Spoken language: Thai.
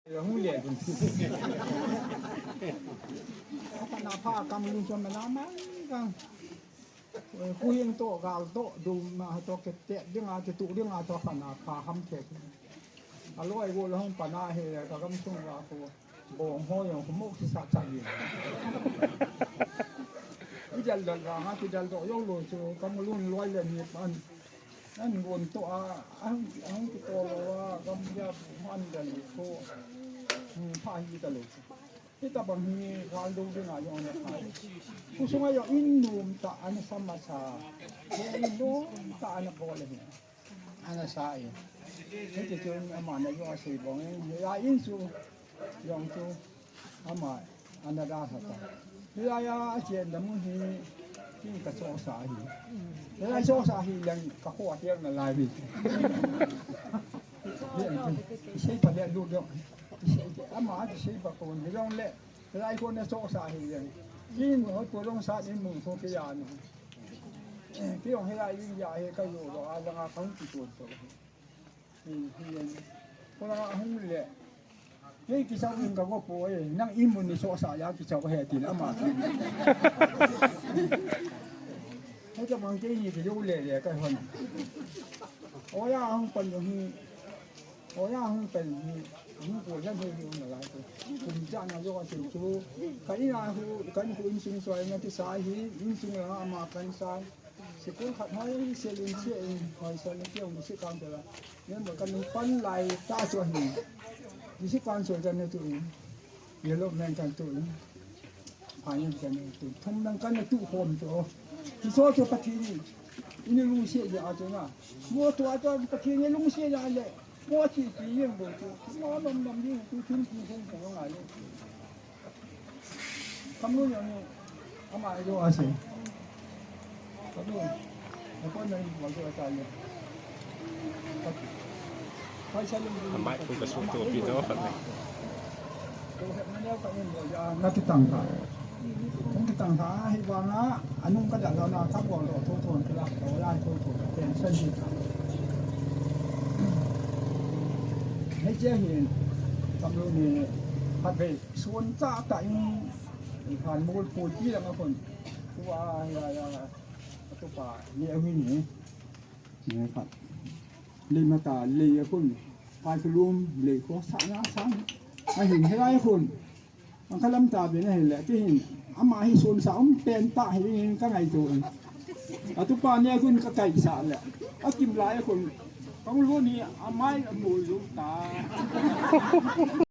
หูเรียนพัฒนาภาคกำลุงชนมาแล้วมั้งกันคุยยังโตกาโตดูมาตัวเกตเตะเรื่องอาจจะตุเรื่องอาจจะพัฒนาภาคำเขตอร่อยกูแล้วปัญหาเฮเลยก็กำช่วงราคูบ่งห้อยอย่างขมุกที่สักใจอยู่ที่จะเดินทางที่จะโตยกโลจูกำลุงรวยเลยมีปันนั่นวนตัวอันที่ตัวว่ากำยับมันเดินโคพาฮีตลอดที่ตะบังฮีการดูดีงามอย่างนี้ผู้สูงอายุอินดูมตาอันสมัชชาอินดูตาอันโบเลยอันสายนี่จะจุนอามาเนี่ยยังสิบองยาอินสูยังจูอามาอันนั้นได้สักยาเจียนดำมือฮีที่กระโจสาฮียาโจสาฮียังกระโขกเที่ยงนั่นลายบิดใช่ปะเนี่ยดูเดียวอามาจะใช้ปากคนให้ลองเละหลายคนเนี่ยโซ่สาเหตุยิ่งเขาตัวลงสานี่มึงโทรไปยานที่ของให้ได้ยิ่งใหญ่ก็อยู่รอแล้วก็เขาติดตัวตัวคนละห้องเละนี่กิจวัตรก็ป่วยนั่งอิ่มบนในโซ่สายากิจวัตรเหตุอามาเขาจะบางทีนี่ก็ยุ่งเละก็คนโอ้ยห้องเป็นอย่างนี้โอ้ยห้องเป็นนี่กูจะไม่รู้อะไรตัวคุณจ้างนายกสิชูกันนี่นะคือกันคุณอินสิงสวยงานที่สายหินอินสิงแล้วมากันสายสิคุณขัดให้เซลินเชี่ยหอยเซลินเชี่ยมีสิการเจริญเนี่ยเหมือนกันมีปั้นไหลตาสวยหินมีสิการสวยจันในตัวนี้เยลโล่แมงกันตัวนี้พายังกันในตัวทำดังกันในตู้โฮมตัวที่โซ่ตัวปะทีนี่นี่ลุงเชี่ยจะเอาจังอ่ะมัวตัวตัวปะทีนี่ลุงเชี่ยจะอะไรมัวที่ปียังบ่ตัวน้อดำยิ่งตัวชุ่มชุ่มคงของอะไรคำนู้นอย่างนี้อามาดูอาศัยคำนู้นแล้วก็ในหัวใจใจเนี่ยอามาคุยกับสุตัวพี่น้องกันเลยตัวเห็นไม่แล้วก็ยังบ่ยานักที่ตั้งท่าผมที่ตั้งท่าให้วางนะอันนู้นก็จะเราหน้าทับวางเราทุกคนก็ได้เราได้ทุกคนเป็นเส้นที่ให้เจ้าเห็นตำรวจนี่พัดไปส่วนจ้าแต่ยังผ่านมูลปูจี้แล้วมาคนตัวตัวป่าเนี่ยวิ่งหนีเนี่ยพัดเลยมาตาเลยคนไปสรุมเลยก็สั่งมาเห็นให้ได้คนมันขลังตาเป็นอะไรแหละที่เห็นอามาให้ส่วนสาวเป็นตาให้ได้ก็ไงตัวตัวป่าเนี่ยคุณก็ไก่สารแหละเอากินหลายคนเขารู้นี่อาไม้เอาหมูลูกตา